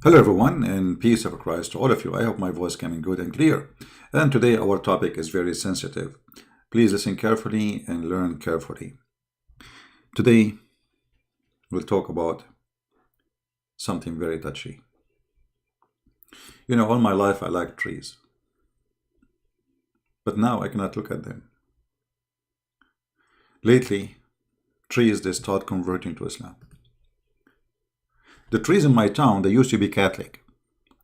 Hello everyone, and peace of Christ to all of you. I hope my voice coming good and clear. And today our topic is very sensitive. Please listen carefully and learn carefully. Today we'll talk about something very touchy. You know, all my life I like trees, but now I cannot look at them. Lately, trees they start converting to Islam. The trees in my town, they used to be Catholic.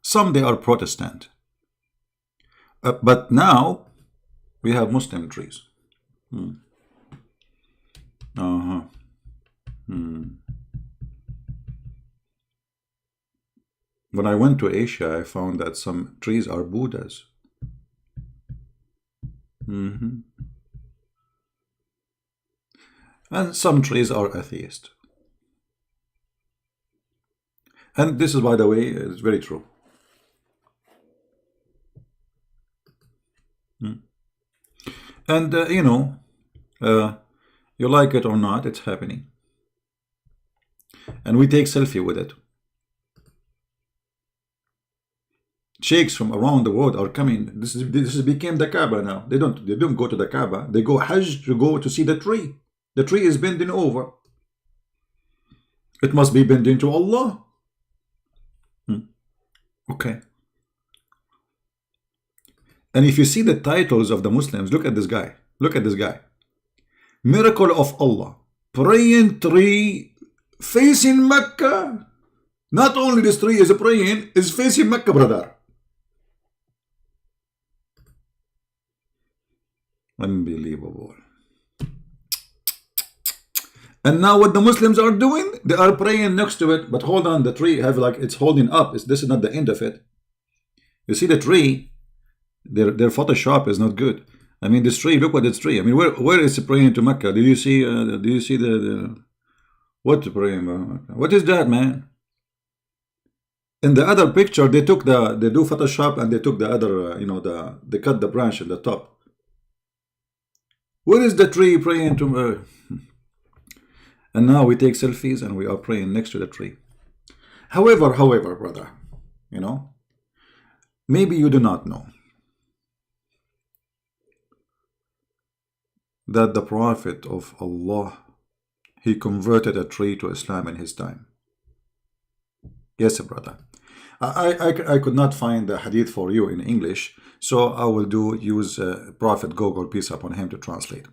Some they are Protestant. But now we have Muslim trees. Uh-huh. When I went to Asia, I found that some trees are Buddhas. And some trees are atheist. And this is, by the way, is very true. And, you like it or not, it's happening. And we take selfie with it. Sheikhs from around the world are coming. This became the Kaaba now. They don't go to the Kaaba. They go Hajj to go to see the tree. The tree is bending over. It must be bending to Allah. Okay. And if you see the titles of the Muslims, look at this guy. Look at this guy. Miracle of Allah. Praying tree facing Mecca. Not only this tree is praying, is facing Mecca, brother. Unbelievable. And now what the Muslims are doing, they are praying next to it. But hold on, the tree have like it's holding up. This is not the end of it. You see the tree, their Photoshop is not good. I mean, this tree, look what this tree. I mean, where is it praying to Mecca? Do you see the what praying? What is that, man? In the other picture, they do Photoshop and they took the other, they cut the branch at the top. Where is the tree praying to? And now we take selfies and we are praying next to the tree. However, brother, maybe you do not know that the Prophet of Allah, he converted a tree to Islam in his time. Yes, brother. I could not find the hadith for you in English, so I will use Prophet Google, peace upon him, to translate.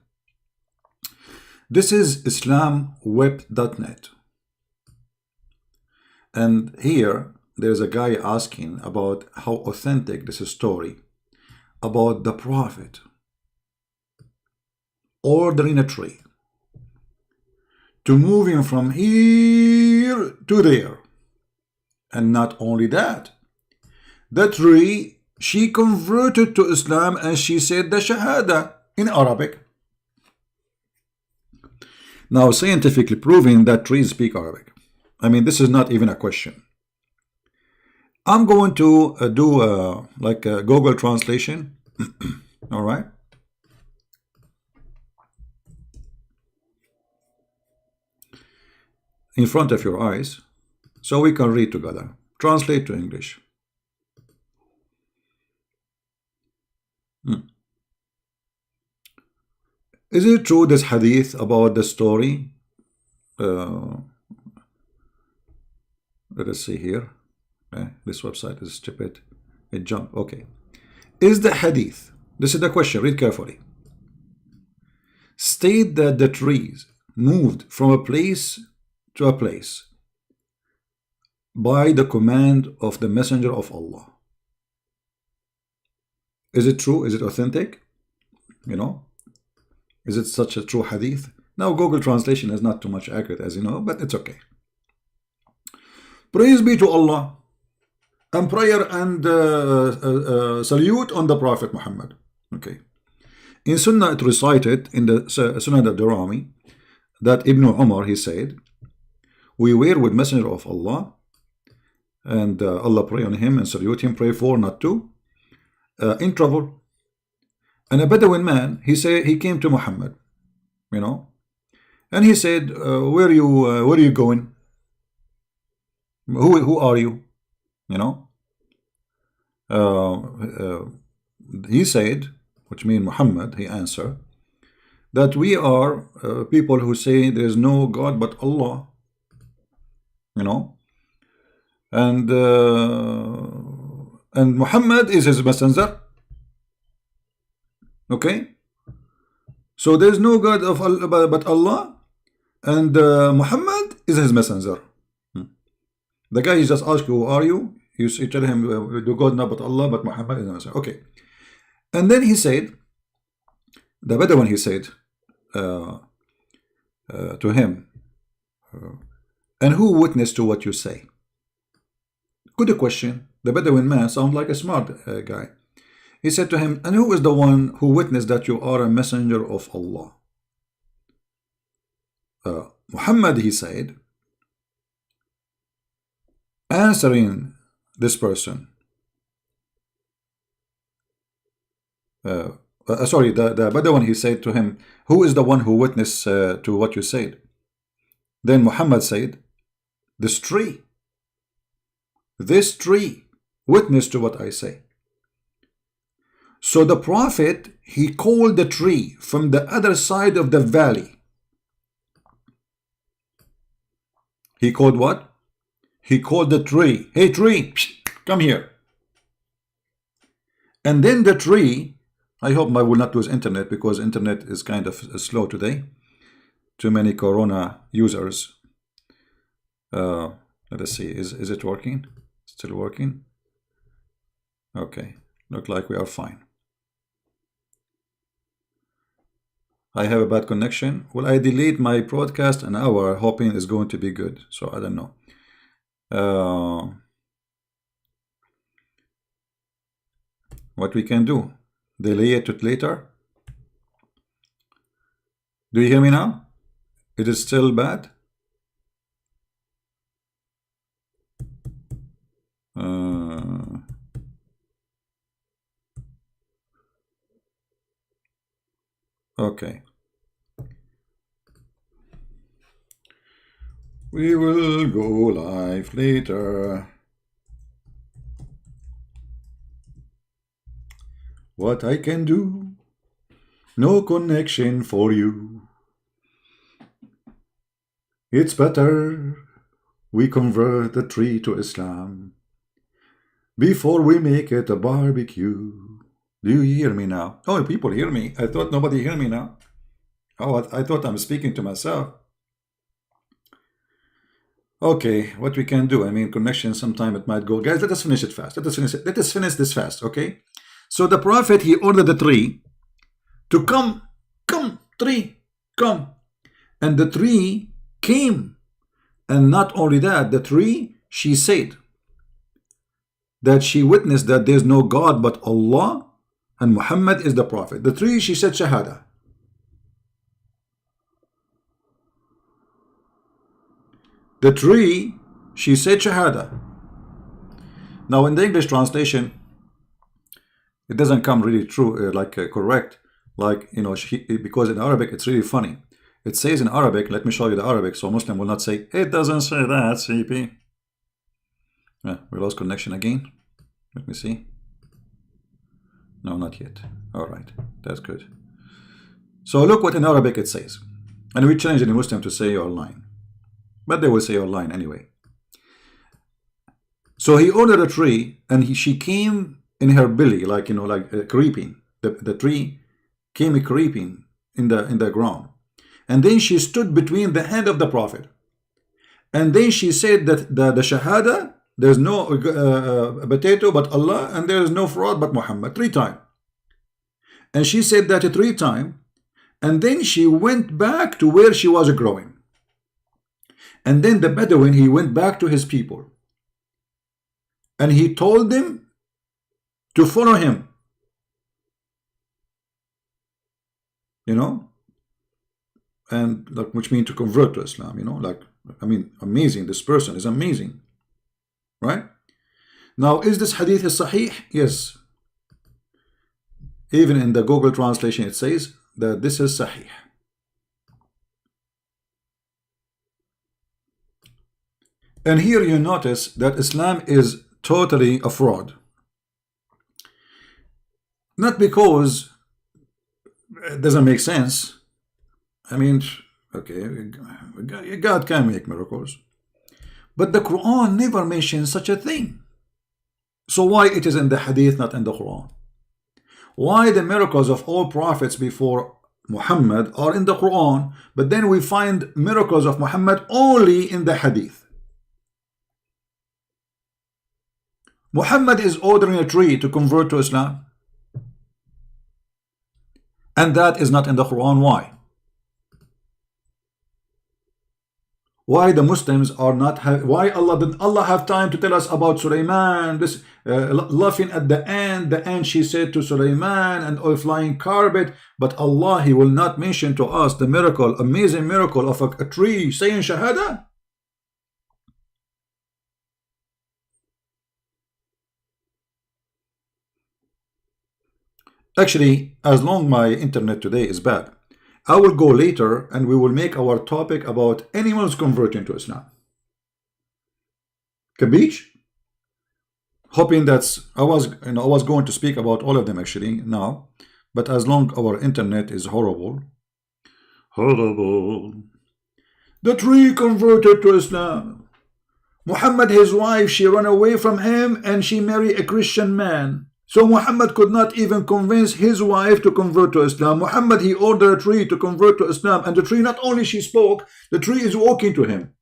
This is islamweb.net. And here there's a guy asking about how authentic this story about the Prophet ordering a tree to move him from here to there. And not only that, the tree, she converted to Islam and she said the Shahada in Arabic. Now, scientifically proven that trees speak Arabic. I mean, this is not even a question. I'm going to do like a Google translation. All right. In front of your eyes, so we can read together. Translate to English. Is it true, this hadith about the story? Let us see here. This website is stupid. It jumped. Okay. Is the hadith, this is the question, read carefully, state that the trees moved from a place to a place by the command of the Messenger of Allah? Is it true? Is it authentic? Is it such a true hadith? Now, Google translation is not too much accurate, as you know, but it's okay. Praise be to Allah, and prayer and salute on the Prophet Muhammad. Okay. In Sunnah, it recited in the Sunnah al-Darimi that Ibn Umar, he said, we were with Messenger of Allah, and Allah pray on him and salute him, pray for, not to, in trouble. And a Bedouin man, he came to Muhammad, and he said, where are you going? Who are you? You know, he said, which means Muhammad, he answered, that we are people who say there is no God but Allah. You know, and Muhammad is his messenger. Okay, so there is no God of Allah but Allah, and Muhammad is his messenger. The guy he just asked you, who are you? You tell him, do God not but Allah, but Muhammad is his messenger. Okay, and then he said, the Bedouin, he said to him, and who witnessed to what you say? Good question. The Bedouin man sounds like a smart guy. He said to him, and who is the one who witnessed that you are a messenger of Allah? Muhammad, he said, answering this person, sorry, the Bedouin, he said to him, who is the one who witnessed to what you said? Then Muhammad said, this tree witnessed to what I say. So the Prophet, he called the tree from the other side of the valley. He called what? He called the tree, hey tree, come here. And then the tree, I hope I will not lose internet because internet is kind of slow today. Too many Corona users. Let us see, is it working? Still working? Okay, look like we are fine. I have a bad connection. Will I delete my broadcast an hour hoping it's going to be good? So I don't know. What we can do? Delay it to later? Do you hear me now? It is still bad? Okay. We will go live later. What I can do? No connection for you. It's better we convert the tree to Islam before we make it a barbecue. Do you hear me now? Oh, people hear me. I thought nobody hear me now. Oh, I thought I'm speaking to myself. Okay, what we can do? I mean, connection, sometime it might go. Guys, let us finish it fast. Let us finish this fast, okay? So the Prophet, he ordered the tree to come, tree, come. And the tree came. And not only that, the tree, she said that she witnessed that there's no God but Allah and Muhammad is the Prophet. The tree, she said Shahada. The tree, she said Shahada. Now in the English translation, it doesn't come really true, correct, like, you know, because in Arabic it's really funny. It says in Arabic, let me show you the Arabic so Muslim will not say, it doesn't say that, CP. Yeah, we lost connection again. Let me see. No, not yet. All right, that's good. So look what in Arabic it says. And we challenge any Muslim to say you're lying. But they will say you're lying anyway. So he ordered a tree and she came in her belly, like, you know, like creeping. The tree came creeping in the ground. And then she stood between the hand of the Prophet. And then she said that the Shahada, there's no potato but Allah, and there is no fraud but Muhammad, 3 times. And she said that 3 times. And then she went back to where she was growing. And then the Bedouin, he went back to his people. And he told them to follow him. You know? And like, which means to convert to Islam, you know, like, I mean, amazing. This person is amazing, right? Now, is this hadith is sahih? Yes. Even in the Google translation, it says that this is sahih. And here you notice that Islam is totally a fraud. Not because it doesn't make sense. I mean, okay, God can make miracles, but the Quran never mentions such a thing. So why it is in the Hadith, not in the Quran? Why the miracles of all prophets before Muhammad are in the Quran, but then we find miracles of Muhammad only in the Hadith? Muhammad is ordering a tree to convert to Islam, and that is not in the Quran. Why? Why the Muslims are not why did Allah have time to tell us about Sulaiman, this laughing at the end she said to Sulaiman, and a flying carpet, but Allah, He will not mention to us the miracle, amazing miracle of a tree saying Shahada? Actually, as long my internet today is bad, I will go later and we will make our topic about animals converting to Islam. Kabich? Hoping that's I was going to speak about all of them actually now, but as long our internet is horrible. The tree converted to Islam. Muhammad, his wife, she ran away from him and she married a Christian man. So Muhammad could not even convince his wife to convert to Islam. Muhammad, he ordered a tree to convert to Islam, and the tree, not only she spoke, the tree is walking to him.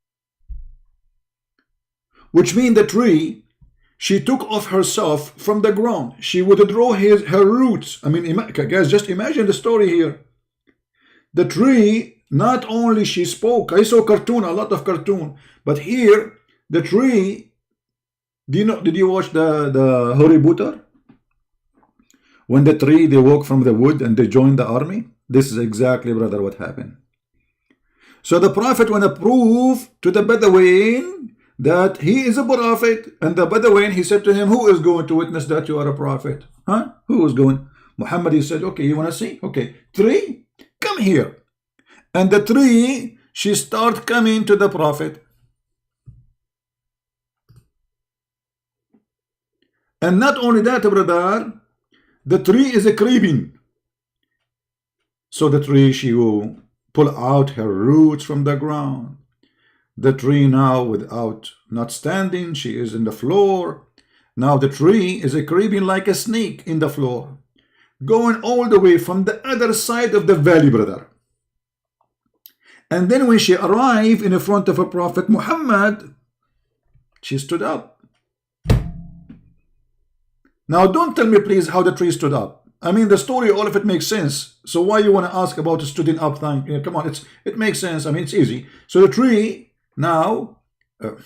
Which means the tree, she took off herself from the ground. She withdrew her roots. I mean, guys, just imagine the story here. The tree, not only she spoke, I saw cartoon, a lot of cartoon, but here, the tree, did you watch the Harry Potter? When the tree, they walk from the wood and they join the army. This is exactly, brother, what happened. So the prophet want to prove to the Bedouin that he is a prophet, and the Bedouin, he said to him, who is going to witness that you are a prophet? Huh? Who is going? Muhammad, he said, okay, you want to see? Okay, tree, come here. And the tree, she start coming to the prophet. And not only that, brother, the tree is a creeping. So the tree, she will pull out her roots from the ground. The tree now, without not standing, she is in the floor. Now the tree is a creeping like a snake in the floor, going all the way from the other side of the valley, brother. And then when she arrived in front of a Prophet Muhammad, she stood up. Now, don't tell me, please, how the tree stood up. I mean, the story, all of it makes sense. So why you want to ask about the stood up thing? Yeah, come on, it makes sense. I mean, it's easy. So the tree now, I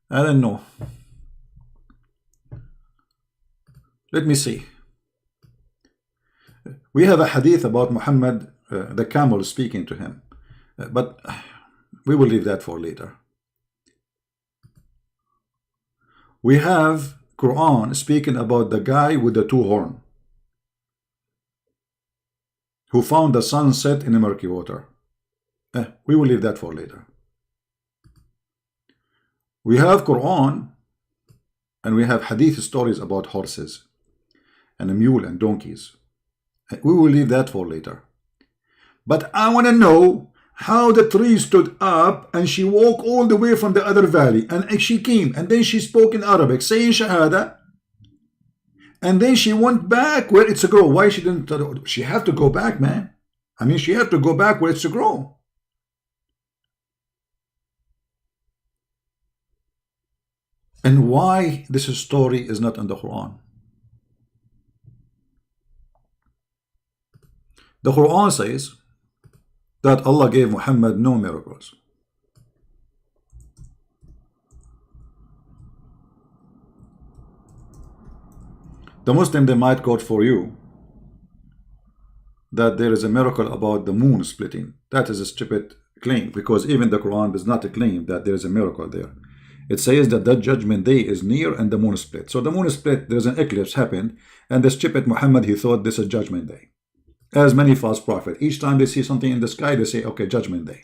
don't know. Let me see. We have a hadith about Muhammad, the camel speaking to him, but we will leave that for later. We have Quran speaking about the guy with the two horns who found the sun set in a murky water. We will leave that for later. We have Quran and we have hadith stories about horses and a mule and donkeys. We will leave that for later. But I want to know how the tree stood up and she walked all the way from the other valley, and she came and then she spoke in Arabic saying Shahada, and then she went back where it's a grow. Why she didn't? She had to go back, man. I mean, she had to go back where it's a grow. And why this story is not in the Quran? The Quran says that Allah gave Muhammad no miracles. The Muslim, they might quote for you that there is a miracle about the moon splitting. That is a stupid claim, because even the Quran does not claim that there is a miracle there. It says that that judgment day is near and the moon split. So the moon split, there's an eclipse happened, and the stupid Muhammad, he thought this is judgment day. As many false prophets, each time they see something in the sky, they say, okay, judgment day.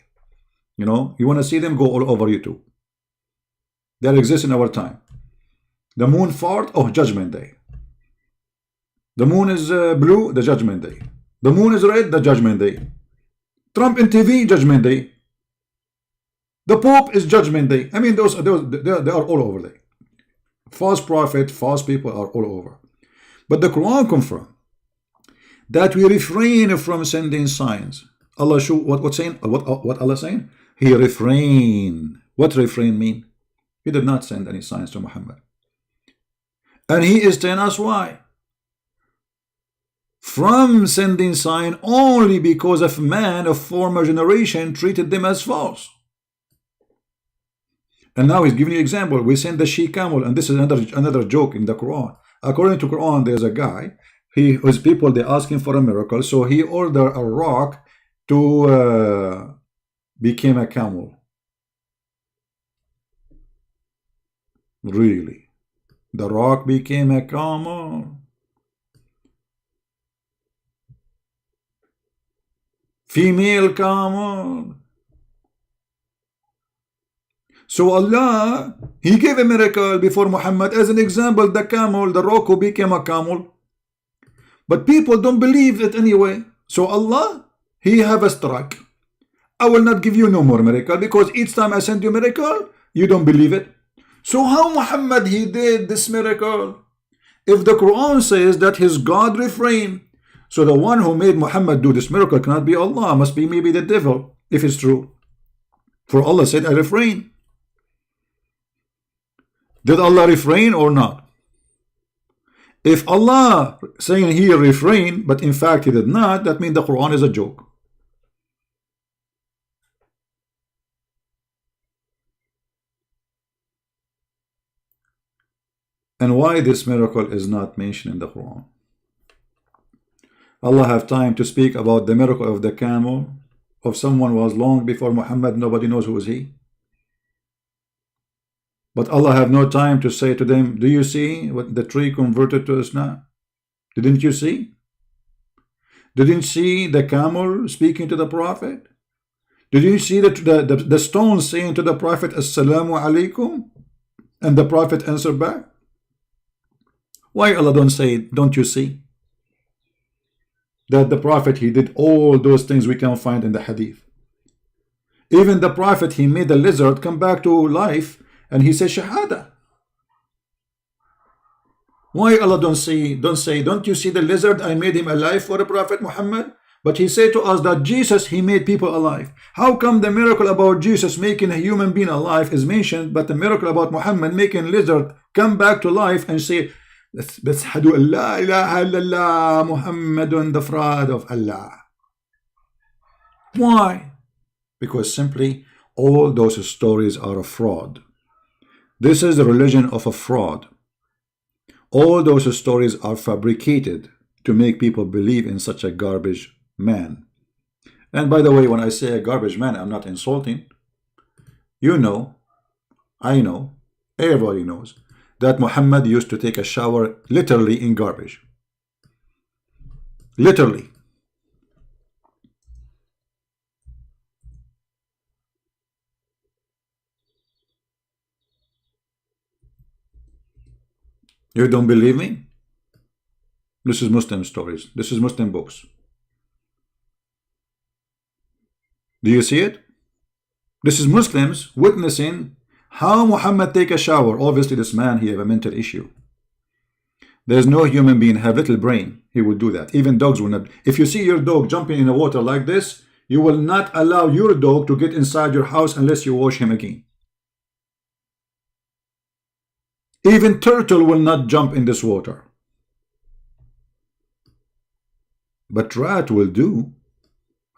You know, you want to see them, go all over YouTube. that exists in our time. The moon fart, oh, Judgment Day. The moon is blue, the Judgment Day. The moon is red, the Judgment Day. Trump in TV, Judgment Day. The Pope is Judgment Day. I mean, they are all over there. False prophet, false people are all over. But the Quran confirms that we refrain from sending signs. Allah show what saying? What Allah saying? He refrain. What refrain mean? He did not send any signs to Muhammad. And he is telling us why. From sending sign only because of man of former generation treated them as false. And now he's giving you an example. We send the she camel, and this is another joke in the Quran. According to Quran, there's a guy. His people, they ask him for a miracle, so he ordered a rock to become a camel. Really, the rock became a camel. Female camel. So Allah, he gave a miracle before Muhammad. As an example, the camel, the rock who became a camel. But people don't believe it anyway. So Allah, he have a strike. I will not give you no more miracle, because each time I send you miracle, you don't believe it. So how Muhammad, he did this miracle? If the Quran says that his God refrained, so the one who made Muhammad do this miracle cannot be Allah, must be maybe the devil, if it's true. For Allah said, I refrain. Did Allah refrain or not? If Allah saying he refrained, but in fact he did not, that means the Quran is a joke. And why this miracle is not mentioned in the Quran? Allah have time to speak about the miracle of the camel, of someone who was long before Muhammad, nobody knows who is he. But Allah have no time to say to them, do you see what the tree converted to Islam? Didn't you see? Didn't you see the camel speaking to the Prophet? Did you see the stone saying to the Prophet, Assalamu alaikum? And the Prophet answered back? Why Allah don't say, don't you see? That the Prophet, he did all those things we can find in the hadith. Even the Prophet, he made the lizard come back to life, and he says Shahada. Why Allah don't say, don't you see the lizard? I made him alive for the Prophet Muhammad. But he said to us that Jesus, he made people alive. How come the miracle about Jesus making a human being alive is mentioned, but the miracle about Muhammad making lizard come back to life and say, Bashhadu an la ilaha illallah Muhammadun, the fraud of Allah? Why? Because simply all those stories are a fraud. This is the religion of a fraud. All those stories are fabricated to make people believe in such a garbage man. And by the way, when I say a garbage man, I'm not insulting. You know, I know, everybody knows that Muhammad used to take a shower literally in garbage. Literally. You don't believe me? This is Muslim stories. This is Muslim books. Do you see it? This is Muslims witnessing how Muhammad take a shower. Obviously this man, he have a mental issue. There's no human being have little brain, he will do that. Even dogs will not. If you see your dog jumping in the water like this, you will not allow your dog to get inside your house unless you wash him again. Even turtle will not jump in this water. But rat will do.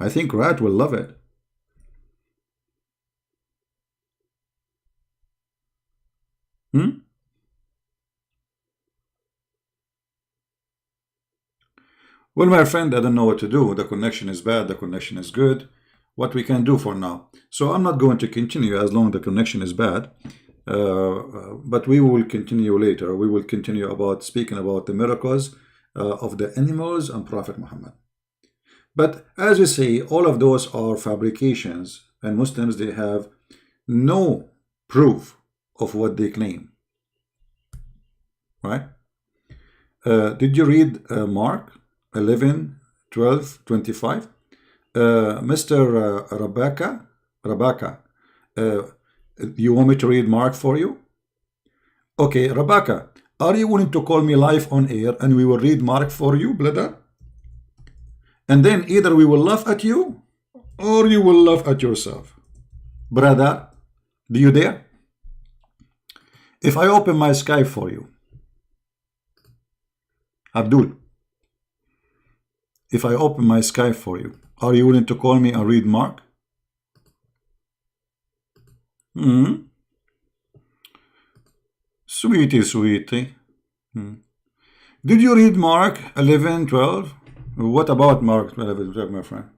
I think rat will love it. Well, my friend, I don't know what to do. The connection is bad, the connection is good. What we can do for now. So I'm not going to continue as long as the connection is bad. But we will continue later. We will continue about speaking about the miracles of the animals and Prophet Muhammad. But as we say, all of those are fabrications, and Muslims, they have no proof of what they claim. Right? Did you read Mark 11, 12, 25? Mr. Rebecca, you want me to read Mark for you? Okay, Rebecca, are you willing to call me live on air and we will read Mark for you, brother? And then either we will laugh at you or you will laugh at yourself. Brother, do you dare? If I open my Skype for you, Abdul, if I open my Skype for you, are you willing to call me and read Mark? Sweetie, sweetie. Did you read Mark 11, 12? What about Mark 11, 12, my friend?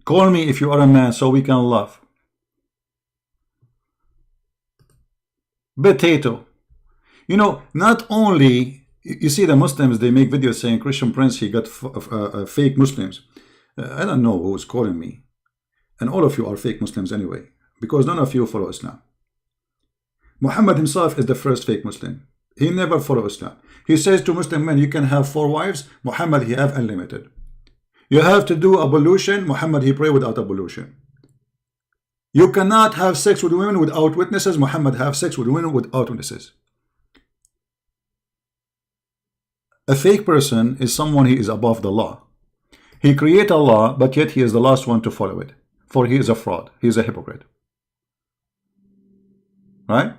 Call me if you are a man so we can laugh. Potato. You know, not only, you see the Muslims, they make videos saying Christian Prince, he got fake Muslims. I don't know who's calling me. And all of you are fake Muslims anyway, because none of you follow Islam. Muhammad himself is the first fake Muslim. He never followed Islam. He says to Muslim men, you can have 4 wives. Muhammad, he have unlimited. You have to do ablution. Muhammad, he pray without ablution. You cannot have sex with women without witnesses. Muhammad have sex with women without witnesses. A fake person is someone he is above the law. He create a law, but yet he is the last one to follow it. For he is a fraud. He is a hypocrite. Right?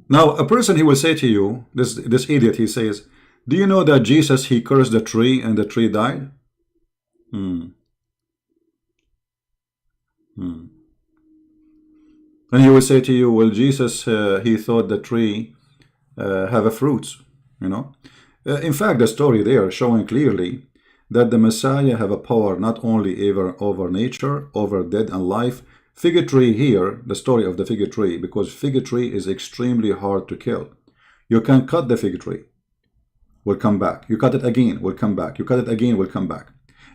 Now, a person, he will say to you, this idiot, he says, do you know that Jesus, he cursed the tree and the tree died? And he will say to you, well, Jesus, he thought the tree have a fruits, you know. In fact, the story there showing clearly that the Messiah have a power not only over nature, over death and life. Fig tree here, the story of the fig tree, because fig tree is extremely hard to kill. You can cut the fig tree, will come back. You cut it again, will come back. You cut it again, will come back.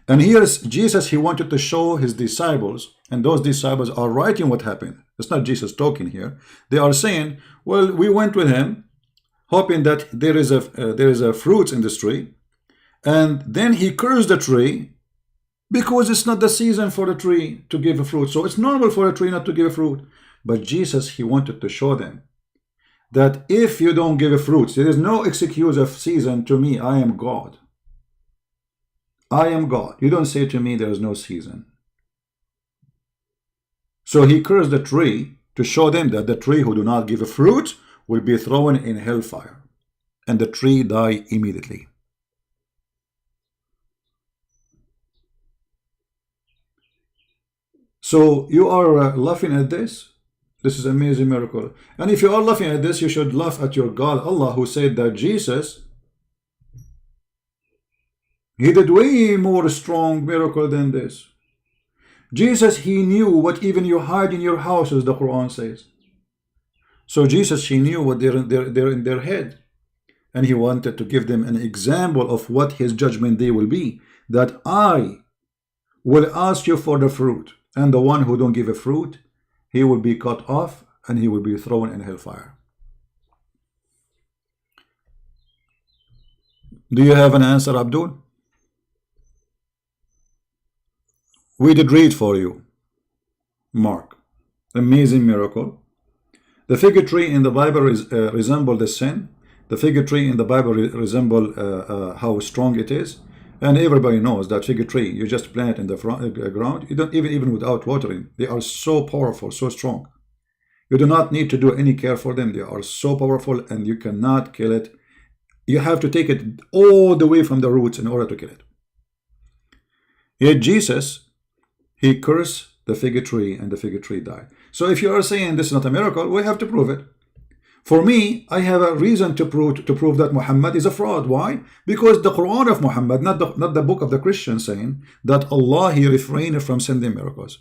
And here's Jesus, he wanted to show his disciples, and those disciples are writing what happened. It's not Jesus talking here. They are saying, well, we went with him, hoping that there is a fruits in this tree, and then he cursed the tree, because it's not the season for the tree to give a fruit. So it's normal for a tree not to give a fruit. But Jesus, he wanted to show them that if you don't give a fruit, there is no excuse of season to me. I am God. I am God. You don't say to me there is no season. So he cursed the tree to show them that the tree who do not give a fruit will be thrown in hellfire. And the tree die immediately. So you are laughing at this? This is an amazing miracle. And if you are laughing at this, you should laugh at your God, Allah, who said that Jesus, he did way more strong miracle than this. Jesus, he knew what even you hide in your house, as the Quran says. So Jesus, he knew what they're in their head. And he wanted to give them an example of what his judgment day will be. That I will ask you for the fruit. And the one who don't give a fruit, he will be cut off and he will be thrown in hellfire. Do you have an answer, Abdul? We did read for you, Mark. Amazing miracle. The fig tree in the Bible resemble the sin. The fig tree in the Bible resemble how strong it is. And everybody knows that fig tree, you just plant it in the ground, you don't even without watering. They are so powerful, so strong. You do not need to do any care for them. They are so powerful and you cannot kill it. You have to take it all the way from the roots in order to kill it. Yet Jesus, he cursed the fig tree and the fig tree died. So if you are saying this is not a miracle, we have to prove it. For me, I have a reason to prove that Muhammad is a fraud. Why? Because the Quran of Muhammad, not the book of the Christians, saying that Allah, he refrained from sending miracles.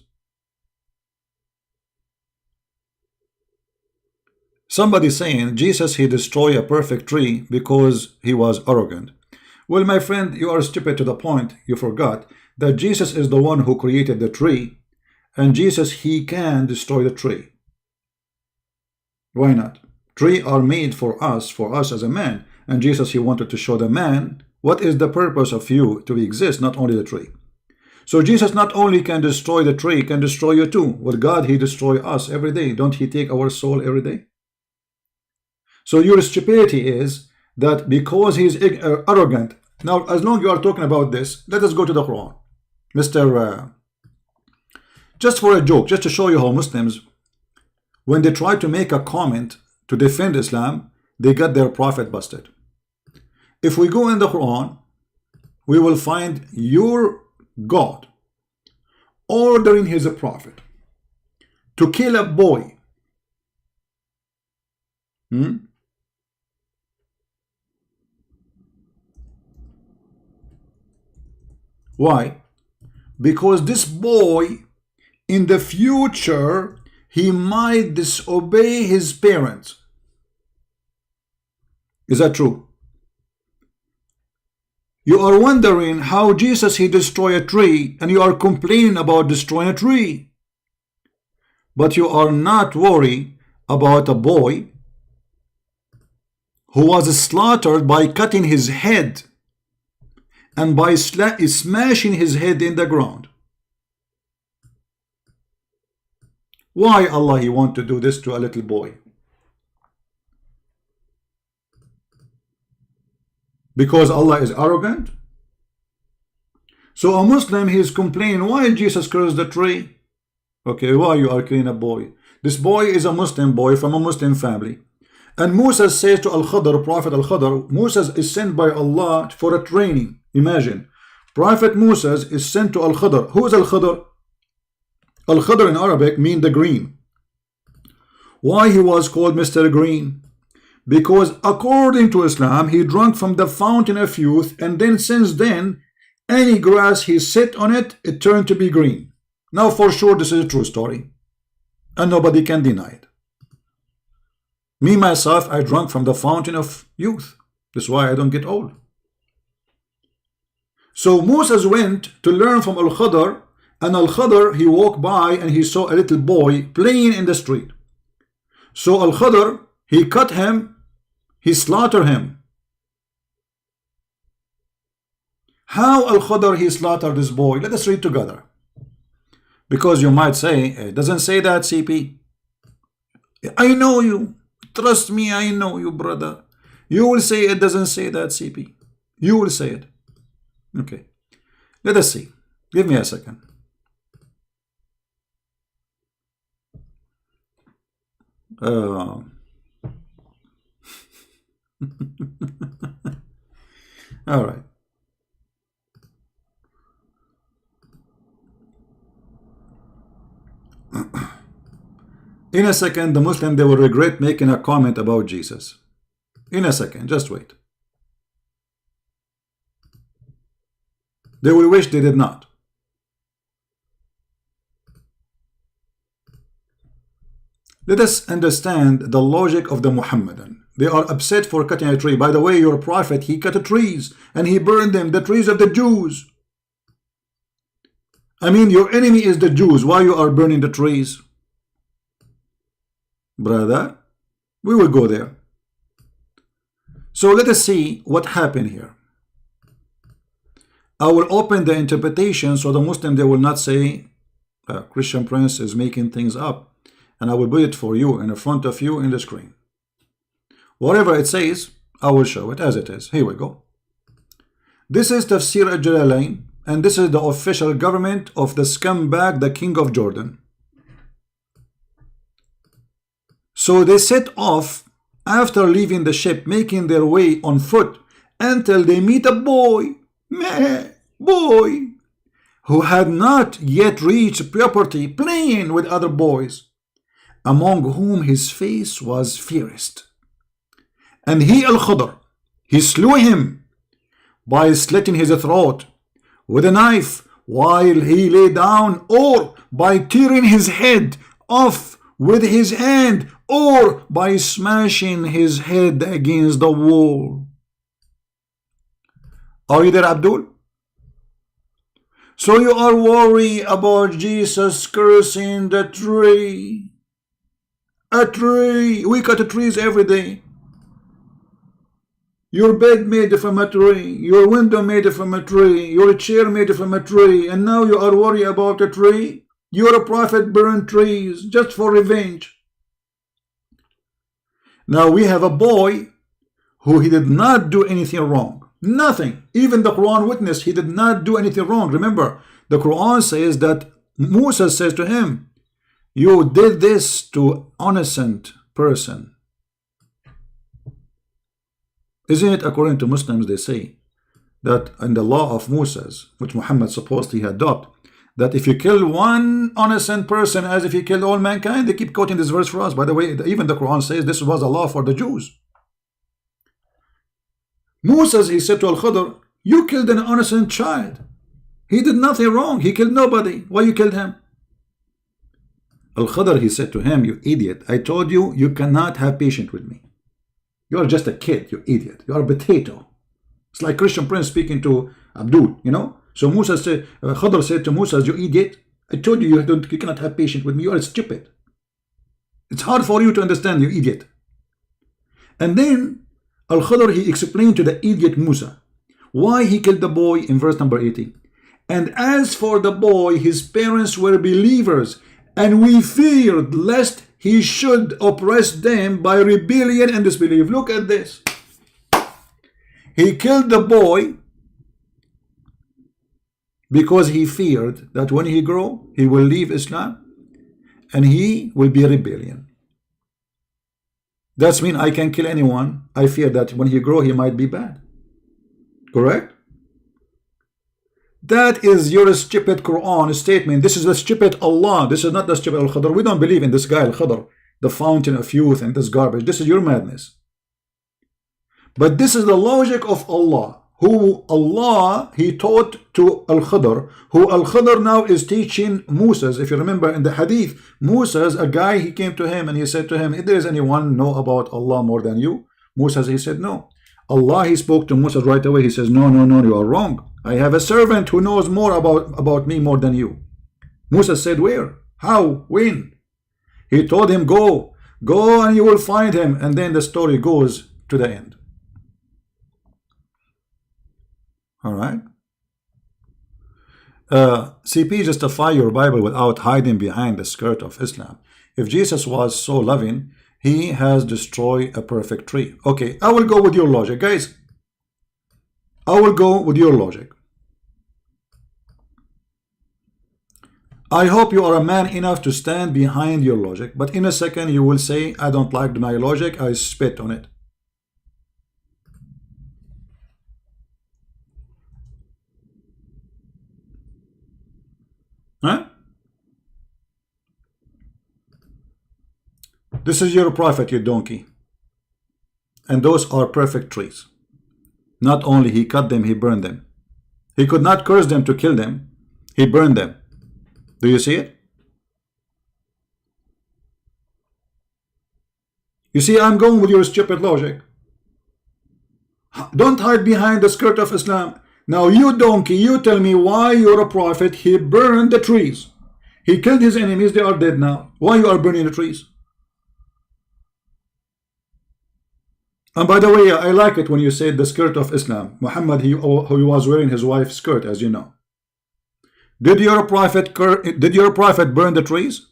Somebody saying Jesus, he destroyed a perfect tree because he was arrogant. Well, my friend, you are stupid to the point you forgot that Jesus is the one who created the tree, and Jesus, he can destroy the tree. Why not? Trees are made for us as a man, and Jesus, he wanted to show the man what is the purpose of you to exist, not only the tree. So Jesus not only can destroy the tree, can destroy you too. With God, he destroys us every day. Don't he take our soul every day? So your stupidity is that because he's arrogant. Now, as long as you are talking about this, let us go to the Quran. Mr. Just for a joke, just to show you how Muslims, when they try to make a comment to defend Islam, they get their prophet busted. If we go in the Quran, we will find your God ordering his prophet to kill a boy. Why? Because this boy in the future, he might disobey his parents. Is that true? You are wondering how Jesus, he destroyed a tree, and you are complaining about destroying a tree. But you are not worried about a boy who was slaughtered by cutting his head and by smashing his head in the ground. Why Allah, he want to do this to a little boy? Because Allah is arrogant? So a Muslim, he is complaining, why Jesus cursed the tree? Okay, why you are killing a boy? This boy is a Muslim boy from a Muslim family. And Musa says to Al-Khadr, Prophet Al-Khadr, Musa is sent by Allah for a training. Imagine, Prophet Musa is sent to Al-Khadr. Who is Al-Khadr? Al-Khadr in Arabic means the green. Why he was called Mr. Green? Because according to Islam, he drank from the fountain of youth, and then since then, any grass he sit on it, it turned to be green. Now for sure this is a true story, and nobody can deny it. Me myself, I drank from the fountain of youth. That's why I don't get old. So Moses went to learn from Al-Khadr, and Al-Khadr, he walked by and he saw a little boy playing in the street. So Al-Khadr, he cut him, he slaughtered him. How Al-Khadr, he slaughtered this boy? Let us read together. Because you might say, it doesn't say that, CP. I know you. Trust me, I know you, brother. You will say it doesn't say that, CP. You will say it. Okay. Let us see. Give me a second. All right. In a second, the Muslim, they will regret making a comment about Jesus. In a second, just wait. They will wish they did not. Let us understand the logic of the Muhammadan. They are upset for cutting a tree. By the way, your prophet, he cut trees and he burned them, the trees of the Jews. I mean, your enemy is the Jews. Why you are burning the trees? Brother, we will go there. So let us see what happened here. I will open the interpretation so the Muslim, they will not say Christian Prince is making things up. And I will put it for you in front of you in the screen. Whatever it says, I will show it as it is. Here we go. This is Tafsir al-Jalalain, and this is the official government of the scumbag, the king of Jordan. So they set off after leaving the ship, making their way on foot until they meet a boy, who had not yet reached puberty, playing with other boys, among whom his face was fairest. And he, Al-Khadr, he slew him by slitting his throat with a knife while he lay down, or by tearing his head off with his hand, or by smashing his head against the wall. Are you there, Abdul? So you are worried about Jesus cursing the tree. A tree. We cut trees every day. Your bed made from a tree. Your window made from a tree. Your chair made from a tree. And now you are worried about a tree. You're a prophet burned trees just for revenge. Now we have a boy who he did not do anything wrong. Nothing. Even the Quran witness, he did not do anything wrong. Remember, the Quran says that Musa says to him, you did this to innocent person. Isn't it according to Muslims, they say that in the law of Moses, which Muhammad supposedly had adopted, that if you kill one innocent person as if you killed all mankind? They keep quoting this verse for us. By the way, even the Quran says this was a law for the Jews. Moses, he said to Al-Khadr, you killed an innocent child. He did nothing wrong. He killed nobody. Why you killed him? Al-Khadr, he said to him, you idiot. I told you, you cannot have patience with me. You are just a kid, you idiot. You are a potato. It's like Christian Prince speaking to Abdul, you know. So Musa said, Khadr said to Musa, you idiot. I told you, you cannot have patience with me. You are stupid. It's hard for you to understand, you idiot. And then Al-Khadr, he explained to the idiot Musa why he killed the boy in verse number 80. And as for the boy, his parents were believers, and we feared lest he should oppress them by rebellion and disbelief. Look at this. He killed the boy because he feared that when he grow, he will leave Islam and he will be rebellion. That's mean I can kill anyone. I fear that when he grow, he might be bad. Correct? That is your stupid Quran statement. This is the stupid Allah. This is not the stupid Al-Khadr. We don't believe in this guy Al-Khadr, the fountain of youth and this garbage. This is your madness. But this is the logic of Allah, who Allah, he taught to Al-Khadr, who Al-Khadr now is teaching Moses. If you remember in the hadith, Moses, a guy, he came to him and he said to him, if there is anyone know about Allah more than you? Moses, he said, no. Allah, he spoke to Moses right away. He says, no, you are wrong. I have a servant who knows more about me more than you. Moses said, where? How? When? He told him, go and you will find him. And then the story goes to the end. All right. CP, justify your Bible without hiding behind the skirt of Islam. If Jesus was so loving, he has destroyed a perfect tree. Okay, I will go with your logic, guys. I will go with your logic. I hope you are a man enough to stand behind your logic, but in a second you will say, I don't like my logic, I spit on it. Huh? This is your prophet, you donkey. And those are perfect trees. Not only he cut them, he burned them. He could not curse them to kill them. He burned them. Do you see it? You see, I'm going with your stupid logic. Don't hide behind the skirt of Islam. Now you donkey, you tell me why you're a prophet. He burned the trees. He killed his enemies. They are dead now. Why you are burning the trees? And by the way, I like it when you say the skirt of Islam. Muhammad, he was wearing his wife's skirt, as you know. Did your prophet burn the trees?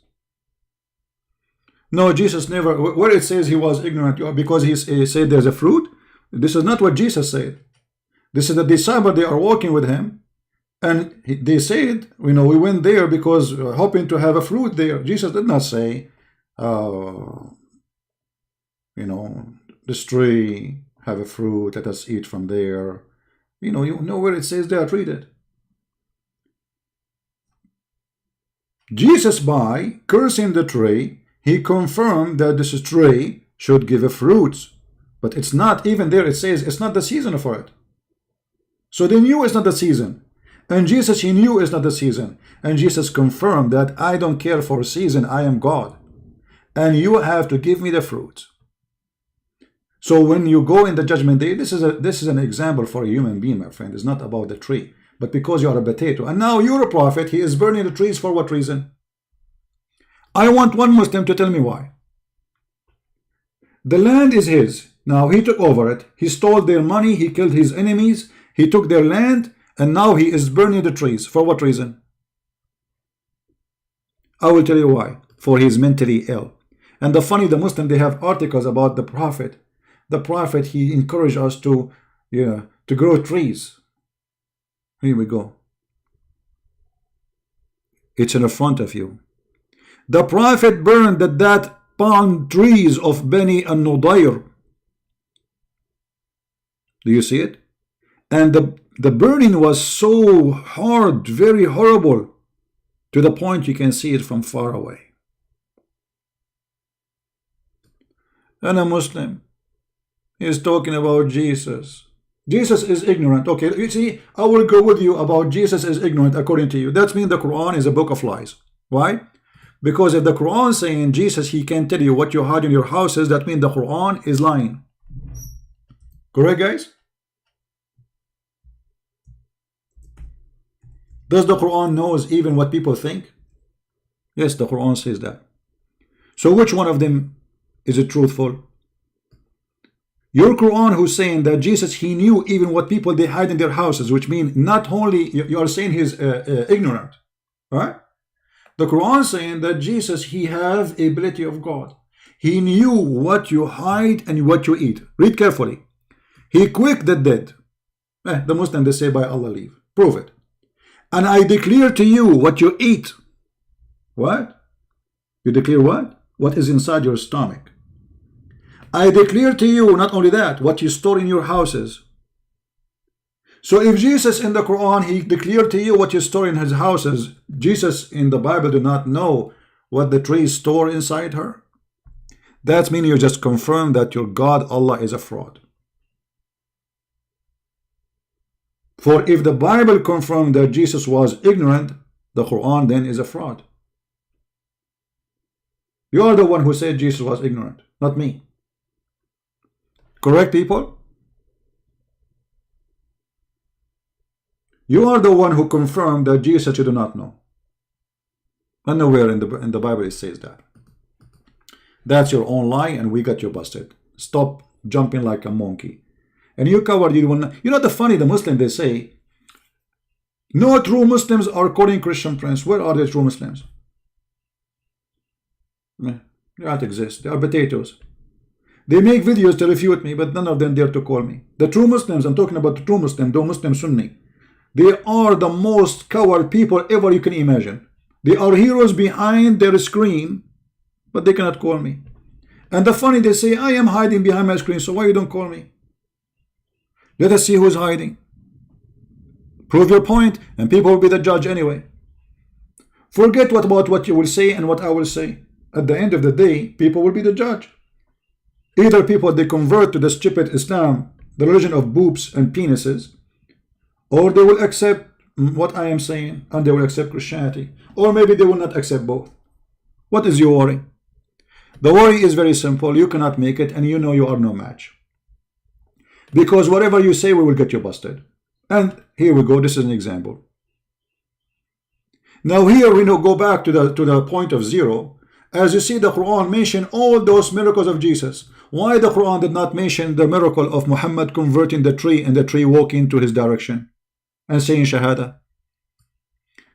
No, Jesus never. Where it says he was ignorant because he said there's a fruit. This is not what Jesus said. This is the disciple. They are walking with him, and they said, you know, we went there because hoping to have a fruit there. Jesus did not say, you know, this tree have a fruit. Let us eat from there. You know where it says they are treated. Jesus, by cursing the tree, he confirmed that this tree should give fruits. But it's not, even there it says it's not the season for it. So they knew it's not the season. And Jesus, he knew it's not the season. And Jesus confirmed that I don't care for season, I am God. And you have to give me the fruits. So when you go in the judgment day, this is an example for a human being, my friend. It's not about the tree. but because you are a potato. And now you're a prophet, he is burning the trees for what reason? I want one Muslim to tell me why. The land is his. Now he took over it. He stole their money. He killed his enemies. He took their land. And now he is burning the trees. For what reason? I will tell you why. For he is mentally ill. And the Muslim, they have articles about the Prophet. The Prophet, he encouraged us to grow trees. Here we go. It's in front of you. The Prophet burned that palm trees of Bani an-Nudayr. Do you see it? And the burning was so hard, very horrible, to the point you can see it from far away. And a Muslim is talking about Jesus. Jesus is ignorant. Okay, you see, I will go with you about Jesus is ignorant according to you. That means the Quran is a book of lies. Why? Because if the Quran is saying Jesus, he can tell you what you hide in your houses, that means the Quran is lying. Correct, guys? Does the Quran knows even what people think? Yes, the Quran says that. So which one of them is it truthful? Your Quran who's saying that Jesus, he knew even what people they hide in their houses, which means not only you are saying he's ignorant, right? The Quran saying that Jesus, he has the ability of God. He knew what you hide and what you eat. Read carefully. He quick the dead. The Muslim, they say by Allah leave. Prove it. And I declare to you what you eat. What? You declare what? What is inside your stomach. I declare to you, not only that, what you store in your houses. So if Jesus in the Quran, he declared to you what you store in his houses, Jesus in the Bible do not know what the trees store inside her. That means you just confirm that your God, Allah, is a fraud. For if the Bible confirmed that Jesus was ignorant, the Quran then is a fraud. You are the one who said Jesus was ignorant, not me. Correct, people? You are the one who confirmed that Jesus you do not know. And nowhere in the Bible it says that. That's your own lie, and we got you busted. Stop jumping like a monkey. And you covered, you know the funny, the Muslim, they say, no true Muslims are quoting Christian Prince. Where are the true Muslims? They don't exist. They are potatoes. They make videos to refute me, but none of them dare to call me. The true Muslims, I'm talking about the true Muslim, the Muslim Sunni. They are the most coward people ever you can imagine. They are heroes behind their screen, but they cannot call me. And the funny, they say, I am hiding behind my screen, so why you don't call me? Let us see who's hiding. Prove your point, and people will be the judge anyway. Forget about what you will say and what I will say. At the end of the day, people will be the judge. Either people, they convert to the stupid Islam, the religion of boobs and penises, or they will accept what I am saying and they will accept Christianity, or maybe they will not accept both. What is your worry? The worry is very simple. You cannot make it, and you know you are no match. Because whatever you say, we will get you busted. And here we go. This is an example. Now here we go back to the point of zero. As you see, the Quran mentioned all those miracles of Jesus. Why the Quran did not mention the miracle of Muhammad converting the tree and the tree walking to his direction and saying Shahada?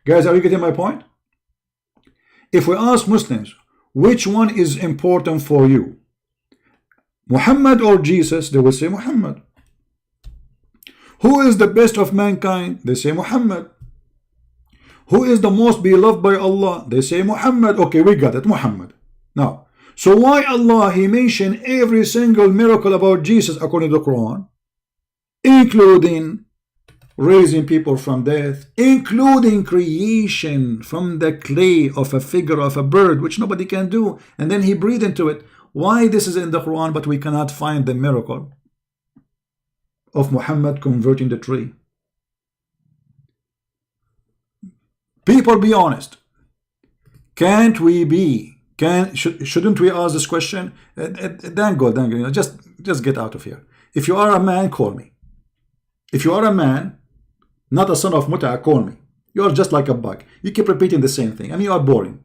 Guys, are you getting my point? If we ask Muslims, which one is important for you, Muhammad or Jesus, they will say Muhammad. Who is the best of mankind? They say Muhammad. Who is the most beloved by Allah? They say Muhammad. Okay, we got it, Muhammad. Now, so why Allah, he mentioned every single miracle about Jesus according to the Quran, including raising people from death, including creation from the clay of a figure of a bird, which nobody can do, and then he breathed into it. Why this is in the Quran, but we cannot find the miracle of Muhammad converting the tree? People, be honest. Can't we be? Shouldn't we ask this question? Dango, just get out of here. If you are a man, call me. If you are a man, not a son of muta, call me. You are just like a bug. You keep repeating the same thing and you are boring.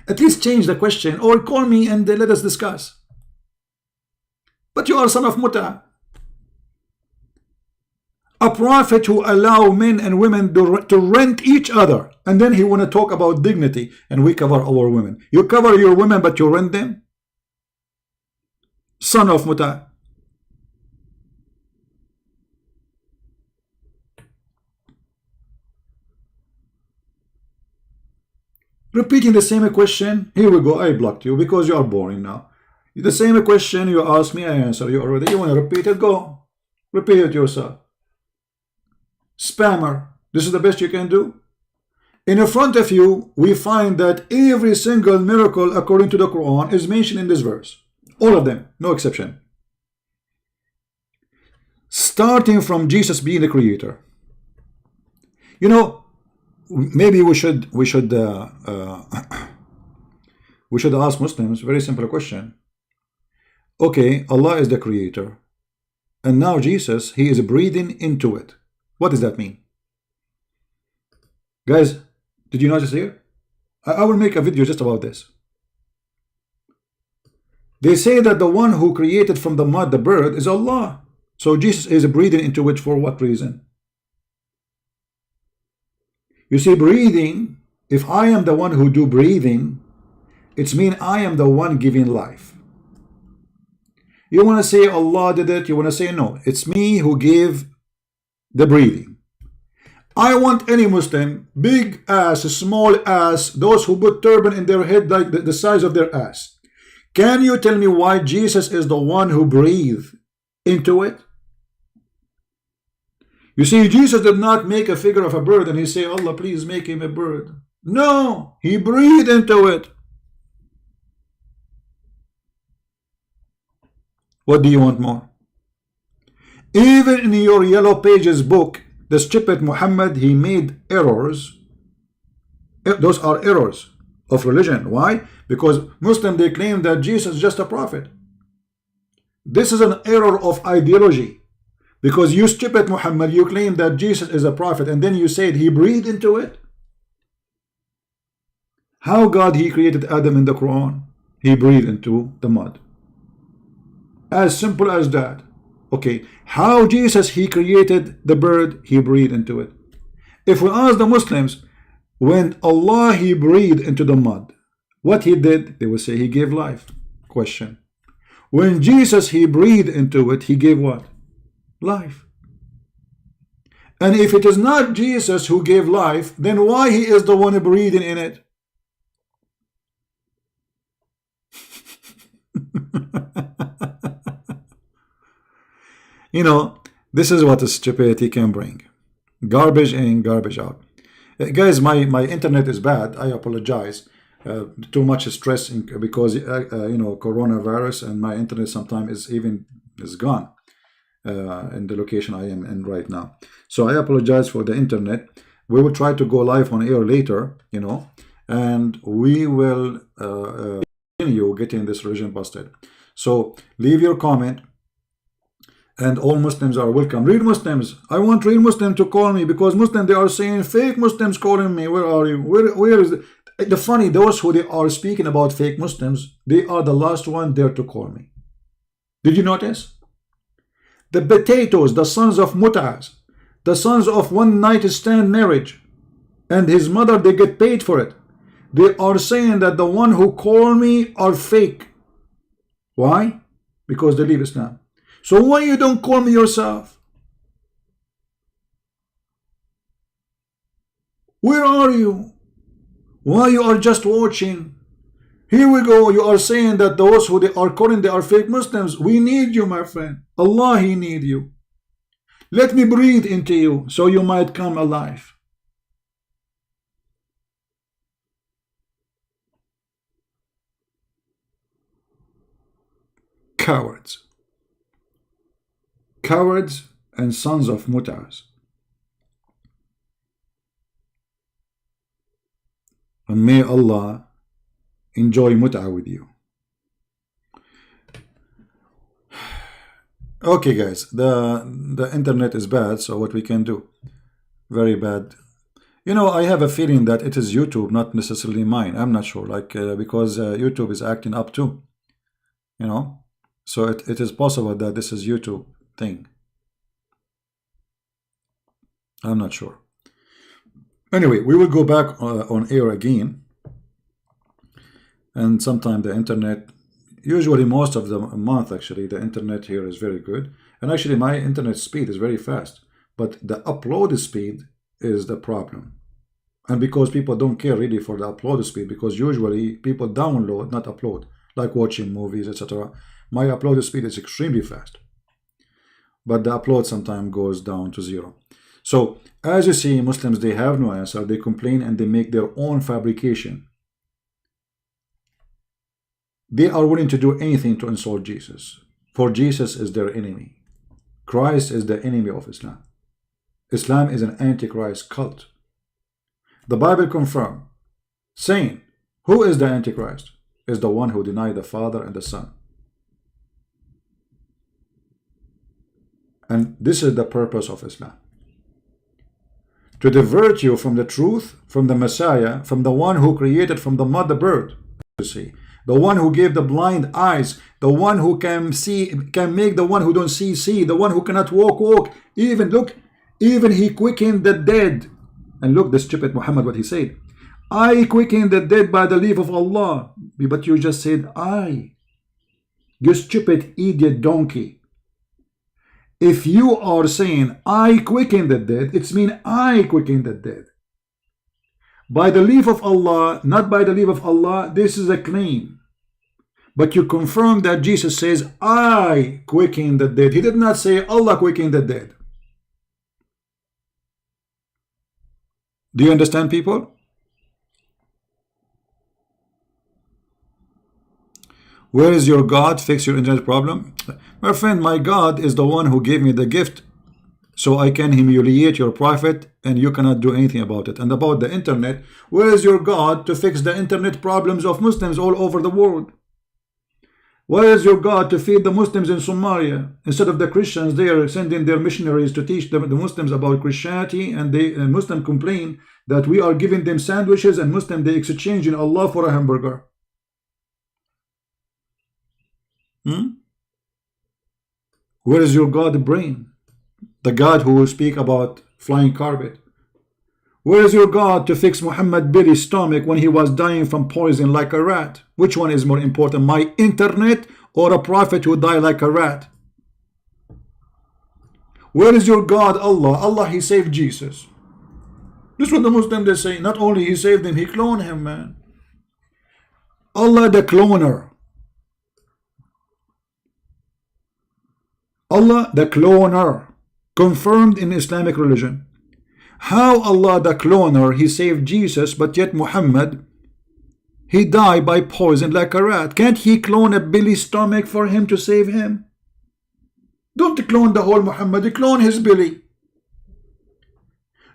At least change the question or call me and let us discuss. But you are a son of muta. A prophet who allow men and women to rent each other, and then he want to talk about dignity, and we cover our women. You cover your women but you rent them? Son of muta. Repeating the same question. Here we go. I blocked you because you are boring now. The same question you asked me, I answer you already. You want to repeat it? Go. Repeat it yourself. Spammer. This is the best you can do. In front of you, we find that every single miracle according to the Quran is mentioned in this verse. All of them, no exception. Starting from Jesus being the creator. You know, maybe we should ask Muslims very simple question. Okay, Allah is the creator, and now Jesus, he is breathing into it. What does that mean? Guys, did you notice here? I will make a video just about this. They say that the one who created from the mud the bird is Allah. So Jesus is breathing into it for what reason? You see, breathing, if I am the one who do breathing, it's mean I am the one giving life. You want to say Allah did it, you want to say no, it's me who gave the breathing. I want any Muslim, big ass, small ass, those who put turban in their head like the size of their ass. Can you tell me why Jesus is the one who breathed into it? You see, Jesus did not make a figure of a bird and he say, Allah, please make him a bird. No, he breathed into it. What do you want more? Even in your Yellow Pages book, the stupid Muhammad, he made errors. Those are errors of religion. Why? Because Muslims, they claim that Jesus is just a prophet. This is an error of ideology. Because you stupid Muhammad, you claim that Jesus is a prophet, and then you said he breathed into it. How God he created Adam in the Quran? He breathed into the mud. As simple as that. Okay, how Jesus he created the bird? He breathed into it. If we ask the Muslims, when Allah he breathed into the mud, what he did? They will say he gave life. Question. When Jesus he breathed into it, he gave what? Life. And if it is not Jesus who gave life, then why he is the one breathing in it? You know, this is what stupidity can bring. Garbage in, garbage out. Guys, my internet is bad. I apologize. Too much stress because you know, coronavirus, and my internet sometimes is gone in the location I am in right now. So I apologize for the internet. We will try to go live on air later, you know, and we will continue getting this religion busted. So leave your comment. And all Muslims are welcome. Real Muslims, I want real Muslims to call me, because Muslims, they are saying fake Muslims calling me. Where are you? Where is the funny? Those who they are speaking about fake Muslims, they are the last one there to call me. Did you notice? The potatoes, the sons of Mut'as, the sons of one night stand marriage, and his mother, they get paid for it. They are saying that the one who call me are fake. Why? Because they leave Islam. So why you don't call me yourself? Where are you? Why you are just watching? Here we go. You are saying that those who they are calling, they are fake Muslims. We need you, my friend. Allah, he need you. Let me breathe into you so you might come alive. Cowards. Cowards and sons of Mut'as. And may Allah enjoy Mut'a with you. Okay guys, the internet is bad, so what we can do? very bad. You know, I have a feeling that it is YouTube, not necessarily mine. I'm not sure, like because YouTube is acting up too. You know, so it is possible that this is YouTube thing. I'm not sure. Anyway, we will go back on air again. And sometime the internet, usually most of the month actually, the internet here is very good. And actually my internet speed is very fast. But the upload speed is the problem. And because people don't care really for the upload speed, because usually people download, not upload, like watching movies, etc. My upload speed is extremely fast. But the upload sometimes goes down to 0. So, as you see, Muslims, they have no answer. They complain and they make their own fabrication. They are willing to do anything to insult Jesus. For Jesus is their enemy. Christ is the enemy of Islam. Islam is an antichrist cult. The Bible confirms, saying, who is the antichrist? Is the one who denied the Father and the Son. And this is the purpose of Islam. To divert you from the truth, from the Messiah, from the one who created from the mother bird, you see, the one who gave the blind eyes, the one who can see, can make the one who don't see, see, the one who cannot walk, walk. Even, look, even he quickened the dead. And look, the stupid Muhammad, what he said. I quicken the dead by the leave of Allah. But you just said I. You stupid idiot donkey. If you are saying I quicken the dead, it's mean I quicken the dead. By the leave of Allah, not by the leave of Allah, this is a claim. But you confirm that Jesus says I quicken the dead. He did not say Allah quicken the dead. Do you understand, people? Where is your God? Fix your internet problem. My friend, my God is the one who gave me the gift so I can humiliate your prophet and you cannot do anything about it. And about the internet, where is your God to fix the internet problems of Muslims all over the world? Where is your God to feed the Muslims in Somalia? Instead of the Christians, they are sending their missionaries to teach the Muslims about Christianity, and Muslims complain that we are giving them sandwiches, and Muslims, they exchanging Allah for a hamburger. Where is your God brain? The God who will speak about flying carpet. Where is your God to fix Muhammad Billy's stomach when he was dying from poison like a rat? Which one is more important, my internet or a prophet who died like a rat? Where is your God, Allah? Allah, he saved Jesus. This is what the Muslims, they say. Not only he saved him, he cloned him, man. Allah the cloner. Allah the cloner. Confirmed in Islamic religion. How Allah the cloner, he saved Jesus, but yet Muhammad, he died by poison like a rat. Can't he clone a Billy stomach for him to save him? Don't clone the whole Muhammad, clone his Billy.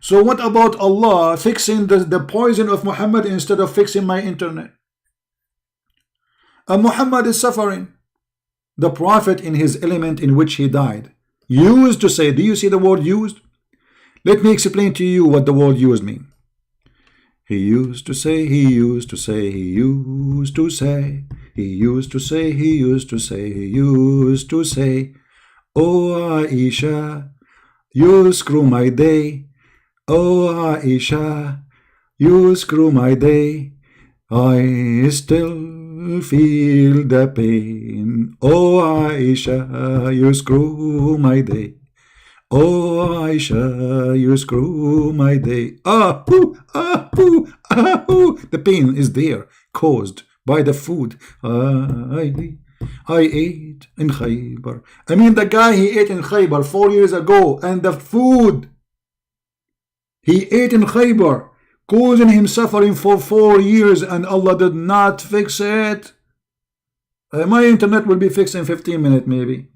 So what about Allah fixing the poison of Muhammad instead of fixing my internet? And Muhammad is suffering. The prophet in his element in which he died used to say, do you see the word used? Let me explain to you what the word used means. He used to say, he used to say, he used to say, he used to say, he used to say, he used to say, oh Aisha, you screw my day. Oh Aisha, you screw my day. I still feel the pain. Oh Aisha, you screw my day. Oh Aisha, you screw my day. The pain is there, caused by the food I ate in Khaybar. I mean, the guy he ate in Khaybar 4 years ago, and the food he ate in Khaybar, causing him suffering for 4 years, and Allah did not fix it. My internet will be fixed in 15 minutes maybe.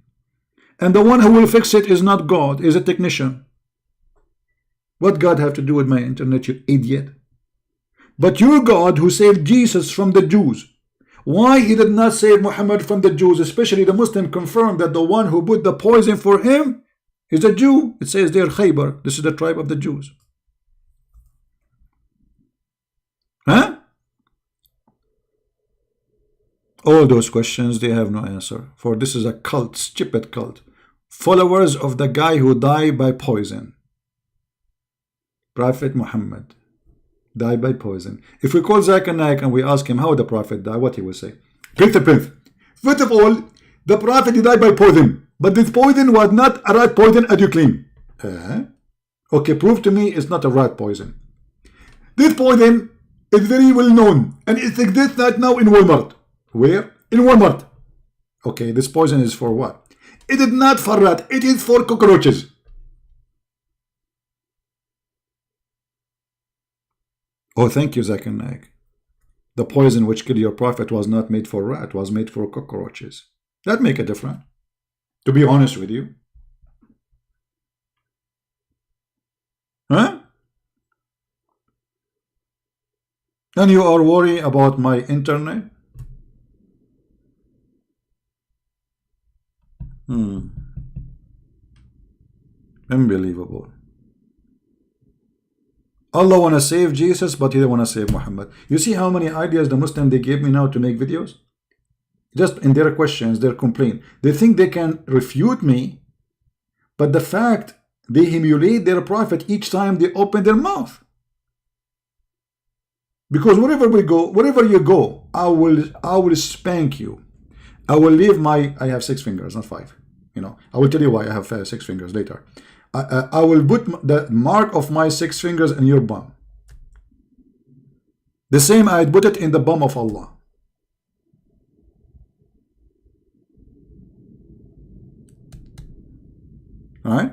And the one who will fix it is not God, is a technician. What God have to do with my internet, you idiot? But your God who saved Jesus from the Jews, why he did not save Muhammad from the Jews? Especially the Muslim confirmed that the one who put the poison for him is a Jew. It says there Khaybar. This is the tribe of the Jews. All those questions, they have no answer. For this is a cult, stupid cult. Followers of the guy who died by poison. Prophet Muhammad died by poison. If we call Zakir Naik and we ask him how the Prophet died, what he will say? Prince. First of all, the Prophet died by poison. But this poison was not a rat poison as you claim. Okay, prove to me it's not a rat poison. This poison is very well known and it exists right now in Walmart. Where? In Walmart. Okay, this poison is for what? It is not for rat, it is for cockroaches. Oh, thank you, Zakir Naik. The poison which killed your prophet was not made for rat, was made for cockroaches. That make a difference, to be honest with you. Huh? And you are worried about my internet? Unbelievable. Allah want to save Jesus, but he don't want to save Muhammad. You see how many ideas the Muslim they gave me now to make videos? Just in their questions, their complaint. They think they can refute me, but the fact they humiliate their prophet each time they open their mouth. Because wherever we go, wherever you go, I will spank you. I will leave my, I have 6 fingers, not 5. You know, I will tell you why I have 6 fingers later. I will put the mark of my 6 fingers in your bum. The same I put it in the bum of Allah. Alright?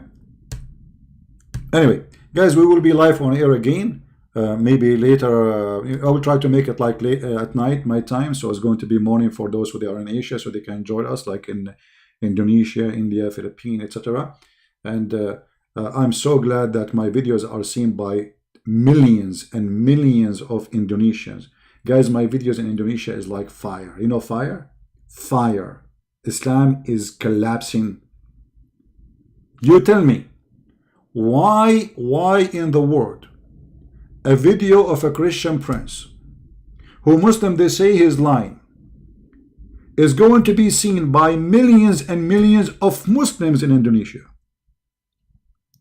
Anyway, guys, we will be live on air again. Maybe later, I will try to make it like late at night, my time. So it's going to be morning for those who are in Asia, so they can join us, like in Indonesia, India, Philippines, etc. And I'm so glad that my videos are seen by millions and millions of Indonesians. Guys, my videos in Indonesia is like fire. You know fire? Fire. Islam is collapsing. You tell me, why in the world a video of a Christian prince who Muslim they say he is lying is going to be seen by millions and millions of Muslims in Indonesia?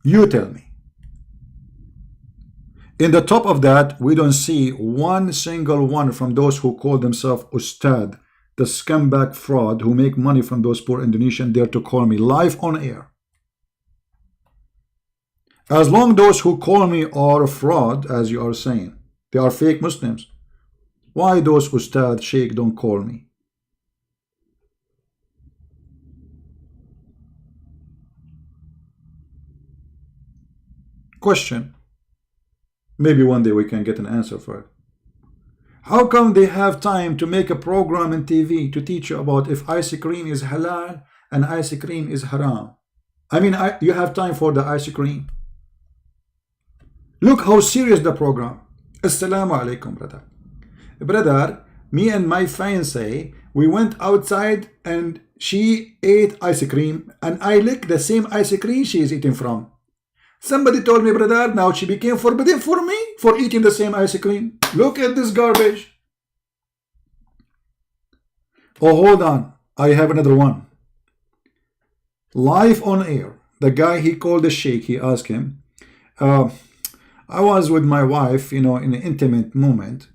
You tell me. In the top of that, we don't see one single one from those who call themselves Ustad, the scumbag fraud who make money from those poor Indonesians, dare to call me live on air. As long those who call me are fraud, as you are saying, they are fake Muslims, why those Ustad Sheikh don't call me? Question. Maybe one day we can get an answer for it. How come they have time to make a program on TV to teach you about if ice cream is halal and ice cream is haram? I mean, you have time for the ice cream. Look how serious the program. Assalamu alaikum, brother. Brother, me and my fiancée, we went outside and she ate ice cream and I licked the same ice cream she is eating from. Somebody told me, brother, now she became forbidden for me for eating the same ice cream. Look at this garbage. Oh, hold on. I have another one. Live on air. The guy, he called the sheikh. He asked him, I was with my wife, you know, in an intimate moment,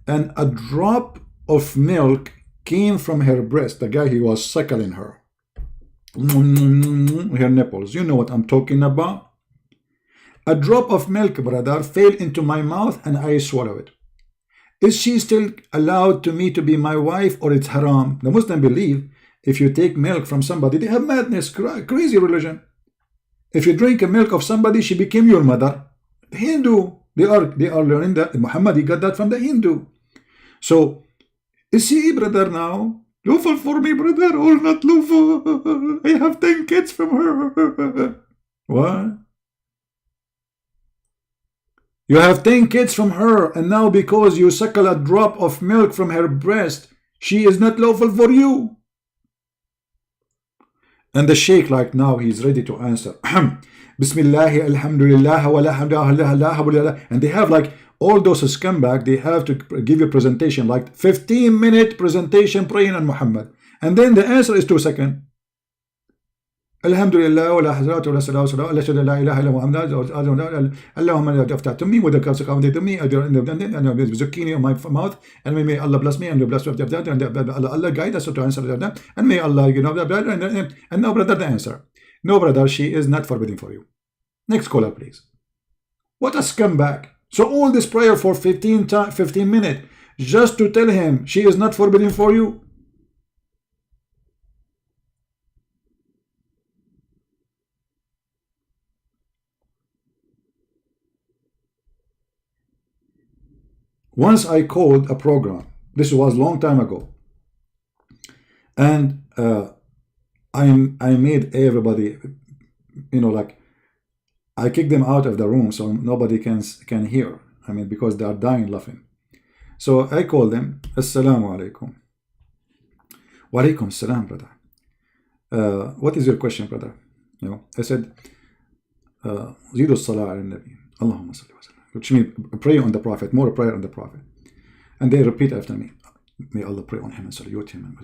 and a drop of milk came from her breast. The guy, he was suckling her. Her nipples. You know what I'm talking about? A drop of milk, brother, fell into my mouth and I swallowed it. Is she still allowed to me to be my wife, or it's haram? The Muslim believe if you take milk from somebody, they have madness, crazy religion. If you drink a milk of somebody, she became your mother. The Hindu, they are learning that. Muhammad, he got that from the Hindu. So, is she, brother, now lawful for me, brother, or not lawful? I have 10 kids from her. What? You have 10 kids from her, and now because you suckle a drop of milk from her breast, she is not lawful for you. And the sheikh, like now, he's ready to answer. Bismillah, alhamdulillah, wa la hamdulillah, and they have like all those scumbag, they have to give you presentation like 15-minute presentation praying on Muhammad, and then the answer is 2 seconds. Alhamdulillah, wa la hazrat wa la salawat wa la shada la ilaha illa Muhammad, Allahumma la tafta to me with the calcium to me, and zucchini on my mouth, and may Allah bless me and bless that, and Allah guide us to answer that, and may Allah, you know, and no brother, the answer. No brother, she is not forbidden for you. Next caller, please. What a scumbag. So all this prayer for 15 minutes just to tell him she is not forbidden for you. Once I called a program, this was a long time ago, and I made everybody, you know, like, I kicked them out of the room so nobody can hear. I mean, because they are dying laughing. So I called them. Assalamu alaikum. Wa alaikum assalam, brother. What is your question, brother? You know, I said, Zidu salah ala nabi. Allahumma salli wa sallam. Which means pray on the Prophet, more prayer on the Prophet. And they repeat after me, may Allah pray on him and salute him.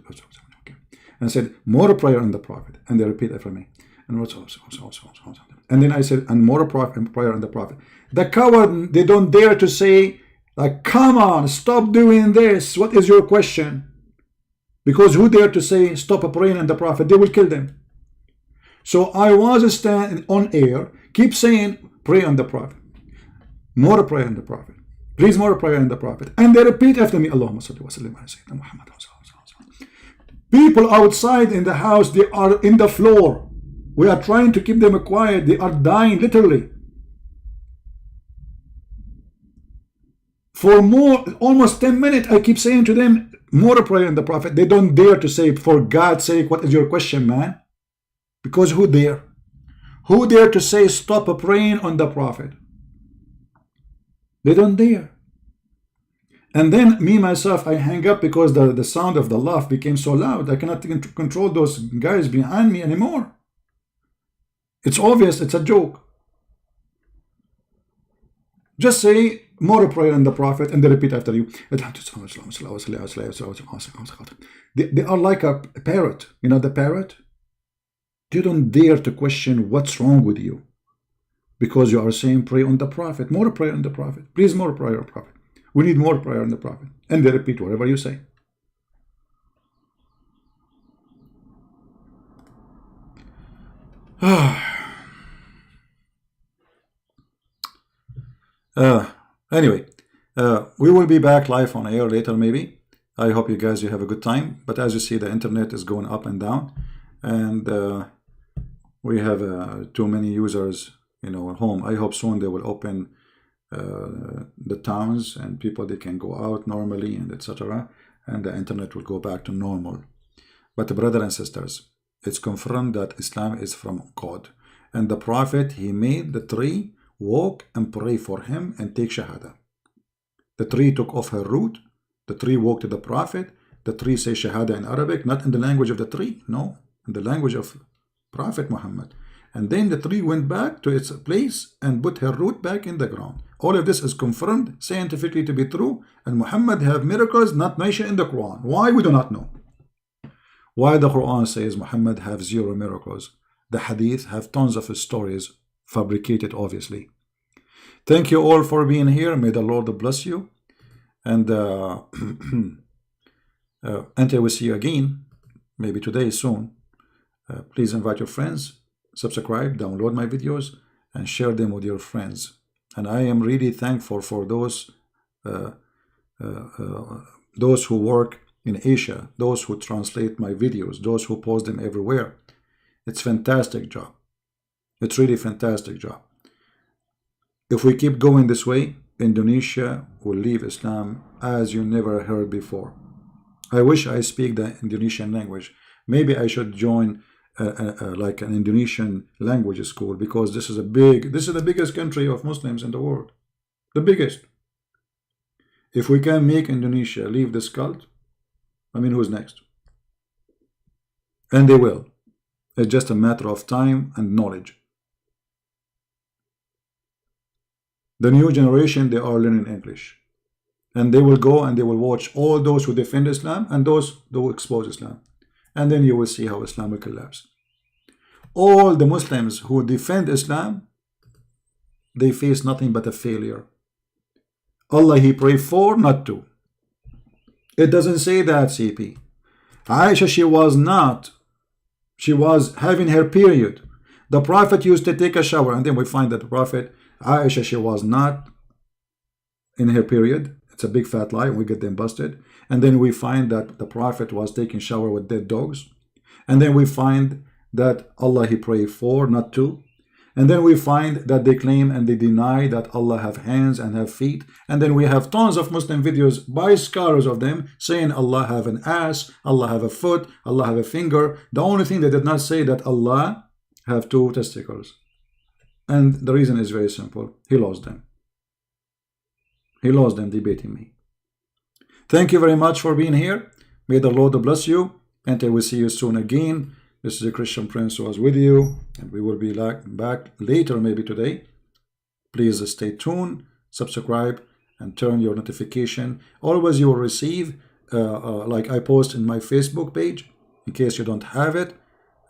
Okay. And I said, more prayer on the Prophet. And they repeat after me. And then I said, and more prayer on the Prophet. The coward, they don't dare to say, like, come on, stop doing this. What is your question? Because who dare to say, stop praying on the Prophet? They will kill them. So I was standing on air, keep saying, pray on the Prophet. More prayer on the Prophet. Please, more prayer on the Prophet. And they repeat after me, Allahumma salli wa sallim ala Sayyidina Muhammad. People outside in the house, they are in the floor. We are trying to keep them quiet. They are dying, literally. For almost 10 minutes, I keep saying to them, more prayer on the Prophet. They don't dare to say, for God's sake, what is your question, man? Because who dare? Who dare to say, stop praying on the Prophet? They don't dare. And then me, myself, I hang up because the sound of the laugh became so loud. I cannot control those guys behind me anymore. It's obvious, it's a joke. Just say more prayer on the Prophet and they repeat after you. They are like a parrot. You know the parrot? They don't dare to question what's wrong with you. Because you are saying pray on the Prophet, more prayer on the Prophet. Please, more prayer on the Prophet. We need more prayer on the Prophet. And they repeat whatever you say. Anyway, we will be back live on air later maybe. I hope you guys have a good time. But as you see, the internet is going up and down. And we have too many users, you know, at home. I hope soon they will open the towns and people, they can go out normally and etc. And the internet will go back to normal. But brothers and sisters, it's confirmed that Islam is from God. And the Prophet, he made the tree walk and pray for him and take Shahada. The tree took off her root. The tree walked to the Prophet. The tree says Shahada in Arabic, not in the language of the tree. No, in the language of Prophet Muhammad. And then the tree went back to its place and put her root back in the ground. All of this is confirmed scientifically to be true. And Muhammad have miracles not mentioned in the Quran. Why? We do not know. Why the Quran says Muhammad have 0 miracles. The Hadith have tons of stories, fabricated obviously. Thank you all for being here. May the Lord bless you. And until we see you again, maybe today, soon, please invite your friends, subscribe, download my videos, and share them with your friends. And I am really thankful for those who work in Asia, those who translate my videos, those who post them everywhere. It's fantastic job. It's really fantastic job. If we keep going this way, Indonesia will leave Islam as you never heard before. I wish I speak the Indonesian language. Maybe I should join like an Indonesian language school, because this is the biggest country of Muslims in the world. The biggest. If we can make Indonesia leave this cult, I mean, who's next? And they will. It's just a matter of time and knowledge. The new generation, they are learning English, and they will go and they will watch all those who defend Islam and those who expose Islam, and then you will see how Islam will collapse. All the Muslims who defend Islam, they face nothing but a failure. Allah He prayed for, not to. It doesn't say that, CP. Aisha, she was having her period. The Prophet used to take a shower, and then we find that the Prophet, Aisha, she was not in her period. It's a big fat lie, we get them busted. And then we find that the Prophet was taking shower with dead dogs. And then we find that Allah He prayed for, not to. And then we find that they claim and they deny that Allah have hands and have feet. And then we have tons of Muslim videos by scholars of them saying Allah have an ass, Allah have a foot, Allah have a finger. The only thing they did not say that Allah have 2 testicles. And the reason is very simple. He lost them. He lost them debating me. Thank you very much for being here. May the Lord bless you. And I will see you soon again. This is a Christian Prince who was with you, and we will be back later, maybe today. Please stay tuned, subscribe, and turn your notification. Always you will receive, like I post in my Facebook page. In case you don't have it,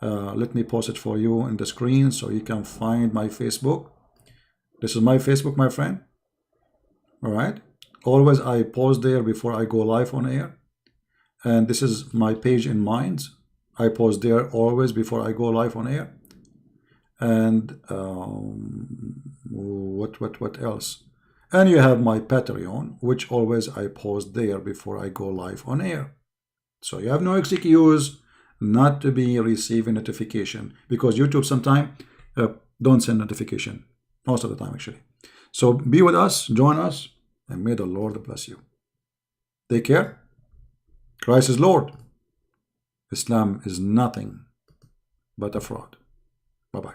let me post it for you in the screen so you can find my Facebook. This is my Facebook, my friend. All right. Always I post there before I go live on air. And this is my page in Minds. I post there always before I go live on air. And what else? And you have my Patreon, which always I post there before I go live on air. So you have no excuse not to be receiving notification, because YouTube sometimes don't send notification, most of the time actually. So be with us, join us, and may the Lord bless you. Take care. Christ is Lord. Islam is nothing but a fraud. Bye-bye.